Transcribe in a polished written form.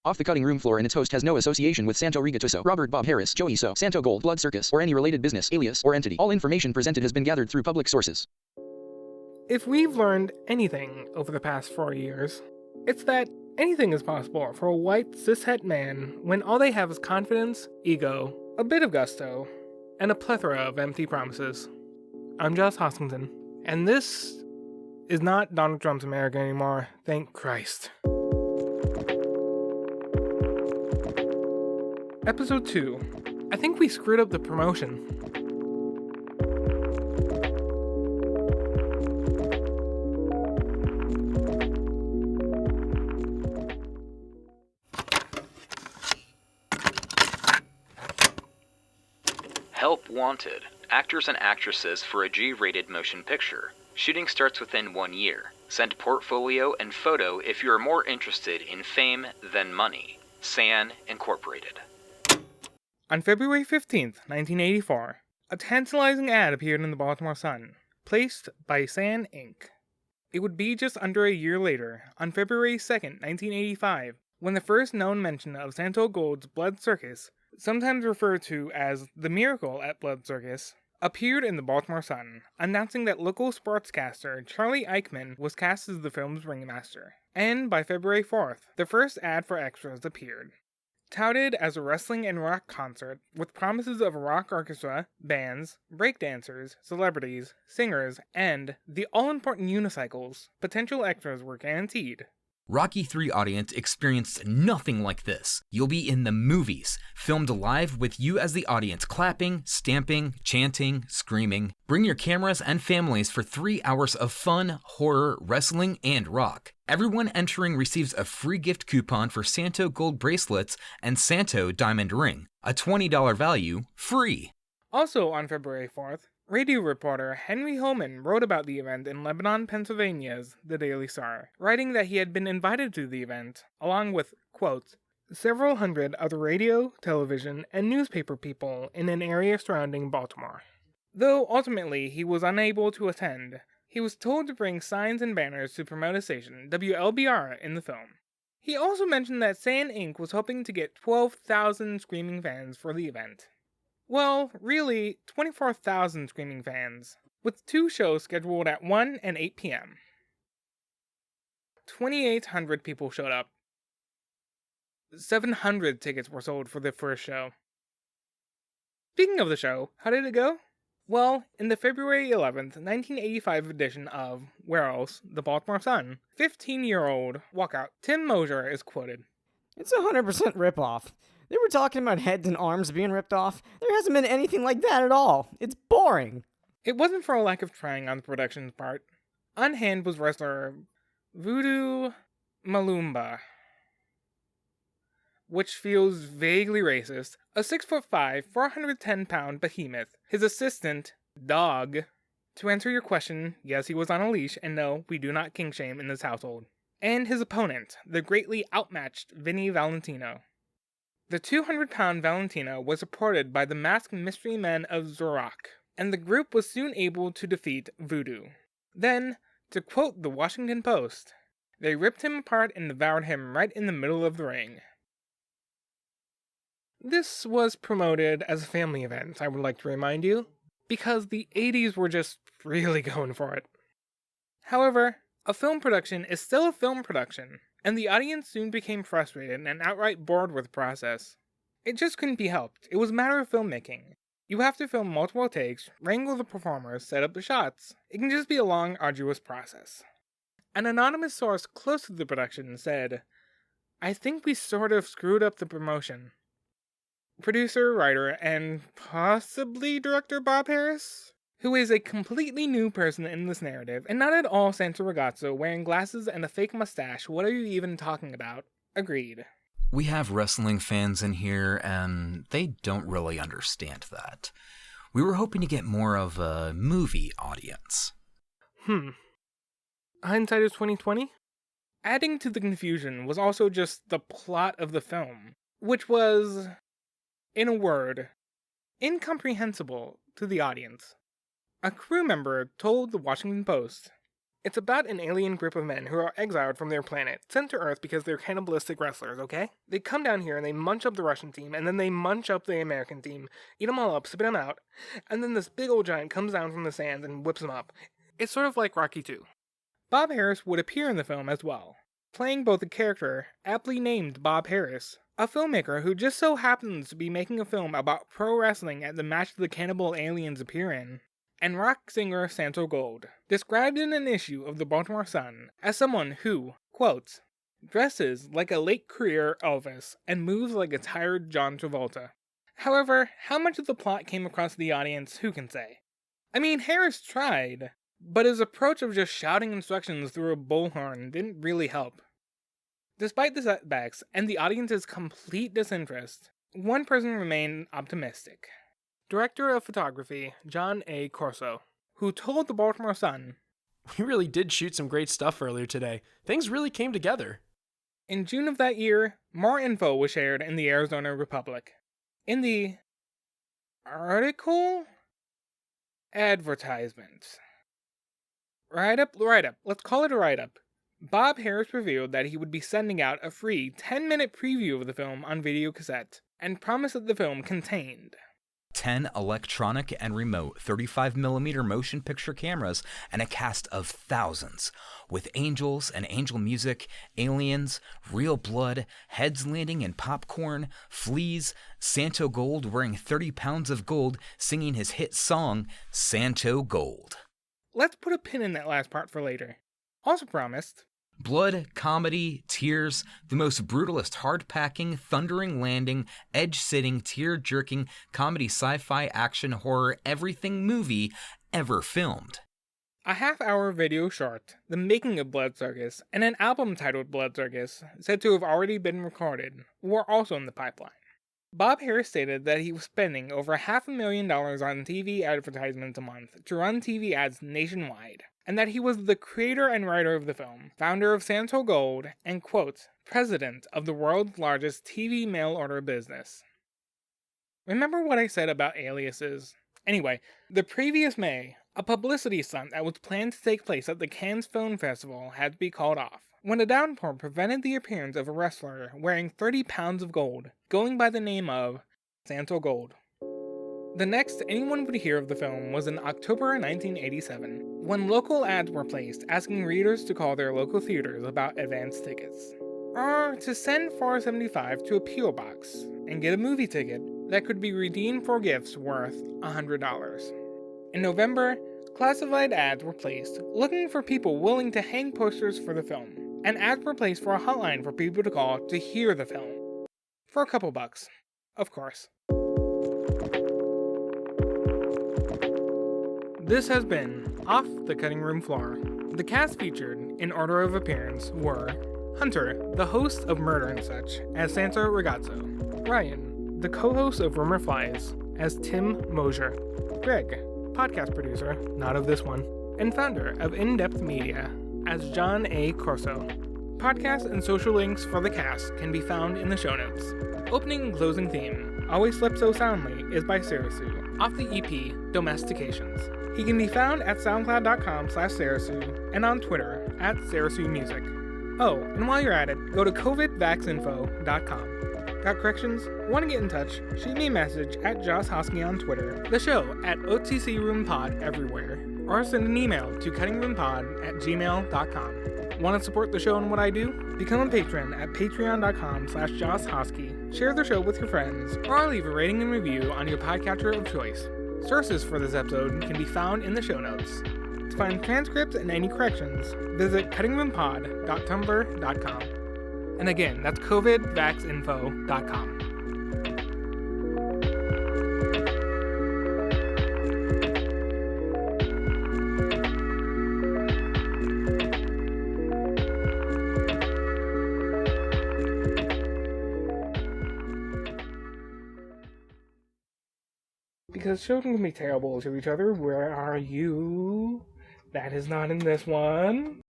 off the cutting room floor and its host has no association with Santo Rigatuso, Robert Bob Harris, Joey So, Santo Gold, Blood Circus, or any related business, alias, or entity. All information presented has been gathered through public sources. If we've learned anything over the past 4 years, it's that anything is possible for a white cishet man when all they have is confidence, ego, a bit of gusto, and a plethora of empty promises. I'm Josh Hoskington, and this is not Donald Trump's America anymore, thank Christ. Episode 2. I think we screwed up the promotion. Help wanted. Actors and actresses for a G-rated motion picture. Shooting starts within 1 year. Send portfolio and photo if you are more interested in fame than money. San Incorporated. On February 15th, 1984, a tantalizing ad appeared in the Baltimore Sun, placed by San Inc. It would be just under a year later, on February 2nd, 1985, when the first known mention of Santo Gold's Blood Circus, sometimes referred to as the Miracle at Blood Circus, appeared in the Baltimore Sun, announcing that local sportscaster Charlie Eichman was cast as the film's ringmaster. And by February 4th, the first ad for extras appeared. Touted as a wrestling and rock concert, with promises of a rock orchestra, bands, breakdancers, celebrities, singers, and the all-important unicycles, potential extras were guaranteed. Rocky III audience experienced nothing like this. You'll be in the movies, filmed live with you as the audience clapping, stamping, chanting, screaming. Bring your cameras and families for 3 hours of fun, horror, wrestling, and rock. Everyone entering receives a free gift coupon for Santo Gold bracelets and Santo Diamond Ring. A $20 value, free. Also on February 4th, radio reporter Henry Holman wrote about the event in Lebanon, Pennsylvania's The Daily Star, writing that he had been invited to the event, along with, quote, several hundred other radio, television, and newspaper people in an area surrounding Baltimore. Though ultimately he was unable to attend, he was told to bring signs and banners to promote his station, WLBR, in the film. He also mentioned that San Inc. was hoping to get 12,000 screaming fans for the event. Well, really, 24,000 screaming fans, with 2 shows scheduled at 1 and 8 p.m. 2,800 people showed up. 700 tickets were sold for the first show. Speaking of the show, how did it go? Well, in the February 11th, 1985 edition of Where Else? The Baltimore Sun, 15-year-old walkout Tim Mosier is quoted. It's 100% ripoff. They were talking about heads and arms being ripped off. There hasn't been anything like that at all. It's boring. It wasn't for a lack of trying on the production's part. On hand was wrestler Voodoo Malumba, which feels vaguely racist, a 6'5", 410-pound behemoth. His assistant, Dog. To answer your question, yes, he was on a leash, and no, we do not kink shame in this household. And his opponent, the greatly outmatched Vinny Valentino. The 200-pound Valentino was supported by the masked mystery men of Zorak, and the group was soon able to defeat Voodoo. Then, to quote the Washington Post, they ripped him apart and devoured him right in the middle of the ring. This was promoted as a family event, I would like to remind you, because the 80s were just really going for it. However, a film production is still a film production, and the audience soon became frustrated and outright bored with the process. It just couldn't be helped. It was a matter of filmmaking. You have to film multiple takes, wrangle the performers, set up the shots. It can just be a long, arduous process. An anonymous source close to the production said, I think we sort of screwed up the promotion. Producer, writer, and possibly director Bob Harris, who is a completely new person in this narrative, and not at all Santo Rigatuso wearing glasses and a fake mustache, what are you even talking about? Agreed. We have wrestling fans in here, and they don't really understand that. We were hoping to get more of a movie audience. Hindsight is 2020? Adding to the confusion was also just the plot of the film, which was, in a word, incomprehensible to the audience. A crew member told the Washington Post, It's about an alien group of men who are exiled from their planet, sent to Earth because they're cannibalistic wrestlers, okay? They come down here and they munch up the Russian team, and then they munch up the American team, eat them all up, spit them out, and then this big old giant comes down from the sands and whips them up. It's sort of like Rocky II. Bob Harris would appear in the film as well, playing both a character, aptly named Bob Harris, a filmmaker who just so happens to be making a film about pro wrestling at the match the cannibal aliens appear in, and rock singer Santo Gold, described in an issue of the Baltimore Sun as someone who, quote, dresses like a late career Elvis and moves like a tired John Travolta. However, how much of the plot came across the audience, who can say? I mean, Harris tried, but his approach of just shouting instructions through a bullhorn didn't really help. Despite the setbacks and the audience's complete disinterest, one person remained optimistic. Director of photography, John A. Corso, who told the Baltimore Sun, "We really did shoot some great stuff earlier today. Things really came together." In June of that year, more info was shared in the Arizona Republic. In the article? Advertisement. Write-up. Let's call it a write-up. Bob Harris revealed that he would be sending out a free 10-minute preview of the film on video cassette, and promised that the film contained 10 electronic and remote 35mm motion picture cameras and a cast of thousands, with angels and angel music, aliens, real blood, heads landing in popcorn, fleas, Santo Gold wearing 30 pounds of gold singing his hit song, Santo Gold. Let's put a pin in that last part for later. Also promised blood, comedy, tears, the most brutalist, hard-packing, thundering landing, edge-sitting, tear-jerking, comedy, sci-fi, action, horror, everything movie ever filmed. a half-hour video short, The Making of Blood Circus, and an album titled Blood Circus, said to have already been recorded, were also in the pipeline. Bob Harris stated that he was spending over $500,000 on TV advertisements a month to run TV ads nationwide, and that he was the creator and writer of the film, founder of Santo Gold, and, quote, president of the world's largest TV mail order business. Remember what I said about aliases? Anyway, the previous May, a publicity stunt that was planned to take place at the Cannes Film Festival had to be called off, when a downpour prevented the appearance of a wrestler wearing 30 pounds of gold, going by the name of Santo Gold. The next anyone would hear of the film was in October 1987, when local ads were placed asking readers to call their local theaters about advance tickets, or to send $4.75 to a P.O. box and get a movie ticket that could be redeemed for gifts worth $100. In November, classified ads were placed looking for people willing to hang posters for the film, and ads were placed for a hotline for people to call to hear the film. For a couple bucks, of course. This has been Off the Cutting Room Floor. The cast featured, in order of appearance, were Hunter, the host of Murder and Such, as Santo Rigatuso; Ryan, the co-host of Rumor Flies, as Tim Mosier; Greg, podcast producer, not of this one, and founder of In-Depth Media, as John A. Corso. Podcast and social links for the cast can be found in the show notes. Opening and closing theme, Always Slept So Soundly, is by Serisu, off the EP Domestications. He can be found at soundcloud.com/Serisu and on Twitter at SerisuMusic. Oh, and while you're at it, go to covidvaxinfo.com. Got corrections? Want to get in touch? Shoot me a message at Josh Hosky on Twitter, the show at OTCRoomPod everywhere, or send an email to cuttingroompod@gmail.com. Want to support the show and what I do? Become a patron at patreon.com/Josh Hosky, share the show with your friends, or leave a rating and review on your podcatcher of choice. Sources for this episode can be found in the show notes. To find transcripts and any corrections, visit cuttingroompod.tumblr.com. And again, that's covidvaxinfo.com. Because children can be terrible to each other. Where are you? That is not in this one.